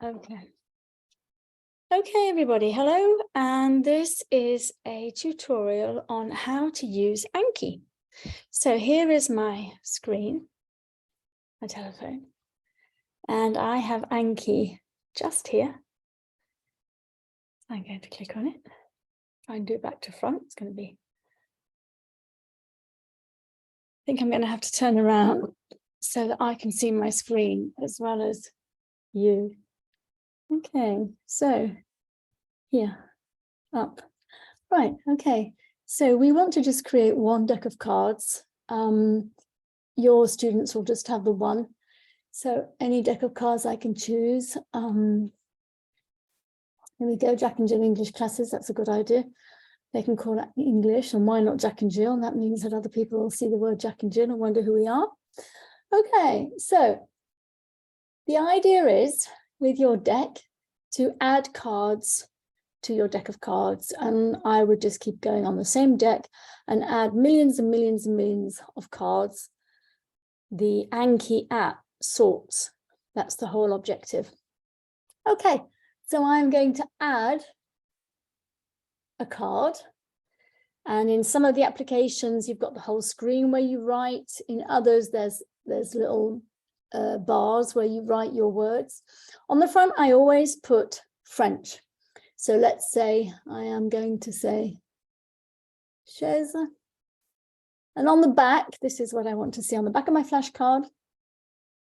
Okay. Okay, everybody, hello. And this is a tutorial on how to use Anki. So here is my screen, my telephone, and I have Anki just here. I'm going to click on it, try and do it back to front. It's going to be, I think I'm going to have to turn around so that I can see my screen as well as you. Okay, so here, up. Right, okay. So we want to just create one deck of cards. Your students will just have the one. So any deck of cards I can choose. Here we go, Jack and Jill English classes, that's a good idea. They can call it English, and why not Jack and Jill? That means that other people will see the word Jack and Jill and wonder who we are. Okay, so the idea is with your deck to add cards to your deck of cards, and I would just keep going on the same deck and add millions and millions and millions of cards. The Anki app sorts. That's the whole objective. Okay, so I'm going to add a card, and in some of the applications you've got the whole screen where you write. In others there's little bars where you write your words. On the front I always put French. So let's say I am going to say chaise. And on the back, this is what I want to see on the back of my flashcard.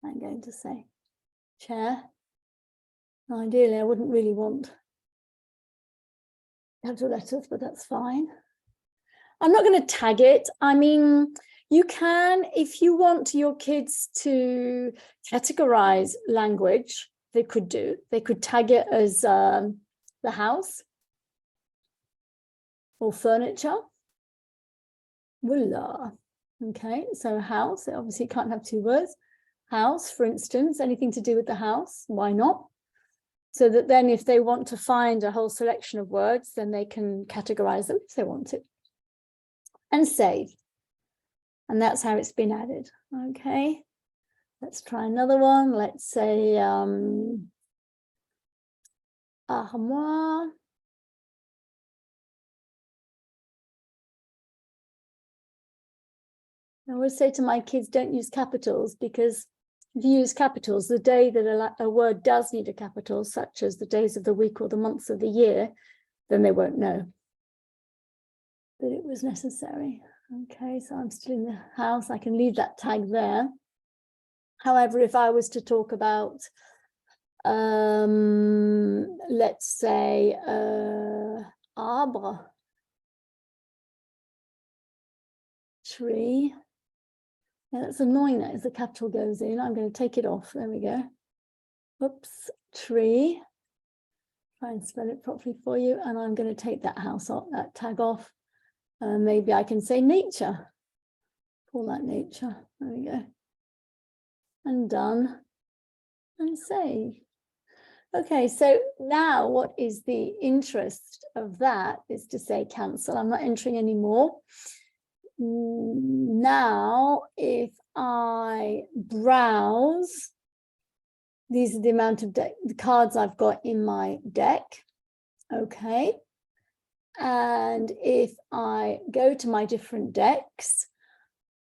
I'm going to say chair. Ideally, I wouldn't really want capital letters, but that's fine. I'm not going to tag it. I mean, you can, if you want your kids to categorize language, they could do. They could tag it as the house or furniture. Voila. Okay, so house, obviously you can't have two words. House, for instance, anything to do with the house, why not? So that then if they want to find a whole selection of words, then they can categorize them if they want to. And save. And that's how it's been added. Okay, let's try another one. Let's say armoire. I always say to my kids, don't use capitals, because if you use capitals, the day that a word does need a capital, such as the days of the week or the months of the year, then they won't know that it was necessary. Okay, so I'm still in the house. I can leave that tag there. However, if I was to talk about, let's say, arbre, tree. Now that's annoying that as the capital goes in. I'm going to take it off. There we go. Oops, tree. Try and spell it properly for you. And I'm going to take that house off, that tag off. Maybe I can say nature. Call that nature. There we go. And done. And save. Okay, so now what is the interest of that is to say cancel. I'm not entering any more. Now, if I browse, these are the amount of the cards I've got in my deck. Okay. And if I go to my different decks,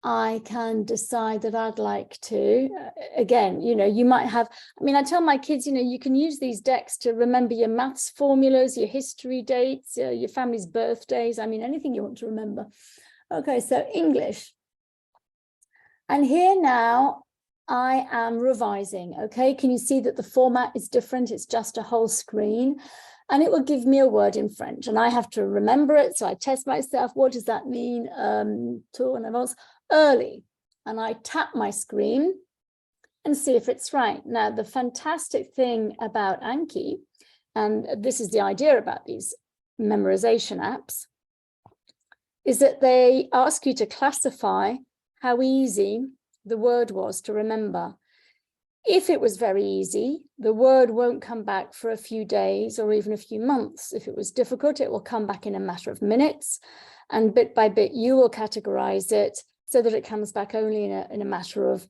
I can decide that I'd like to, again, you know, you might have, I mean, I tell my kids, you know, you can use these decks to remember your maths formulas, your history dates, your family's birthdays. I mean, anything you want to remember. Okay, so English. And here now I am revising. Okay, can you see that the format is different? It's just a whole screen. And it will give me a word in French. And I have to remember it. So I test myself. What does that mean? Tour en avance, early. And I tap my screen and see if it's right. Now, the fantastic thing about Anki, and this is the idea about these memorization apps, is that they ask you to classify how easy the word was to remember. If it was very easy, the word won't come back for a few days or even a few months. If it was difficult, it will come back in a matter of minutes. And bit by bit, you will categorize it so that it comes back only in a matter of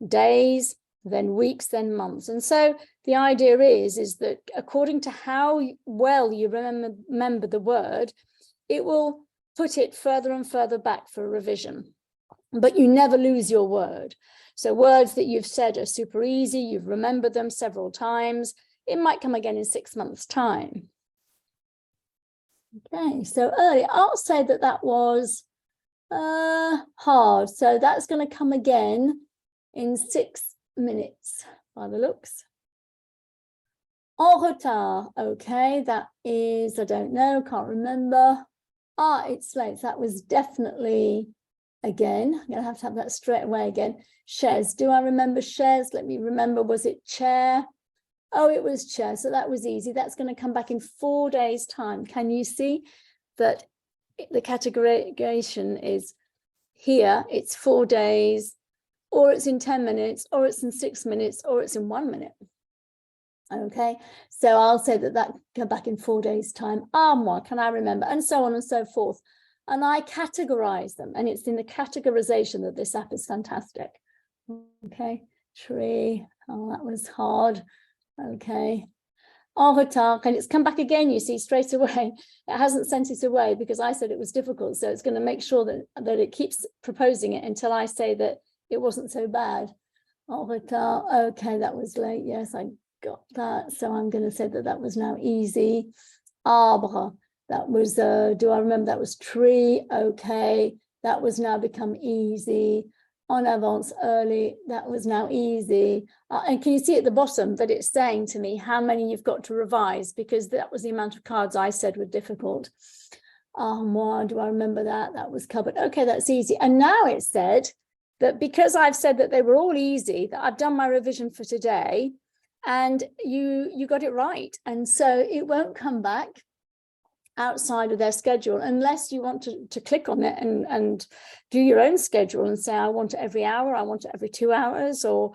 days, then weeks, then months. And so the idea is that according to how well you remember the word, it will put it further and further back for revision. But you never lose your word. So words that you've said are super easy, you've remembered them several times, it might come again in 6 months' time. Okay, so early, I'll say that that was hard. So that's going to come again in 6 minutes by the looks. En retard, okay, that is, I don't know, can't remember. It's late, that was definitely, again, I'm going to have that straight away again. Chaise, do I remember chaise? Let me remember, was it chair? Oh, it was chair, so that was easy. That's going to come back in 4 days' time. Can you see that the categorization is here, it's 4 days, or it's in 10 minutes, or it's in 6 minutes, or it's in 1 minute. Okay, so I'll say that that come back in 4 days' time. Moi, can I remember? And so on and so forth. And I categorize them, and it's in the categorization that this app is fantastic. Okay, tree, oh, that was hard. Okay, en retard, and it's come back again, you see, straight away. It hasn't sent it away because I said it was difficult, so it's going to make sure that it keeps proposing it until I say that it wasn't so bad. En retard, okay, that was late, yes, I got that, so I'm going to say that that was now easy. Arbre, that was, do I remember, that was tree, okay, that was now become easy. En avance, early, that was now easy. And can you see at the bottom that it's saying to me how many you've got to revise, because that was the amount of cards I said were difficult. Moi, do I remember that? That was covered. Okay, that's easy. And now it said that because I've said that they were all easy, that I've done my revision for today, and you got it right. And so it won't come back outside of their schedule unless you want to click on it and do your own schedule and say, I want it every hour, I want it every 2 hours, or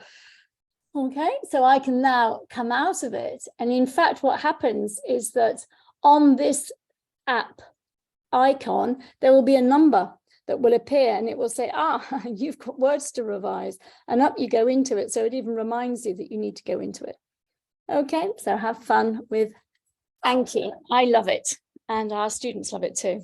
okay, so I can now come out of it. And in fact, what happens is that on this app icon, there will be a number that will appear, and it will say, you've got words to revise, and up you go into it. So it even reminds you that you need to go into it. Okay, so have fun with Anki. I love it. And our students love it too.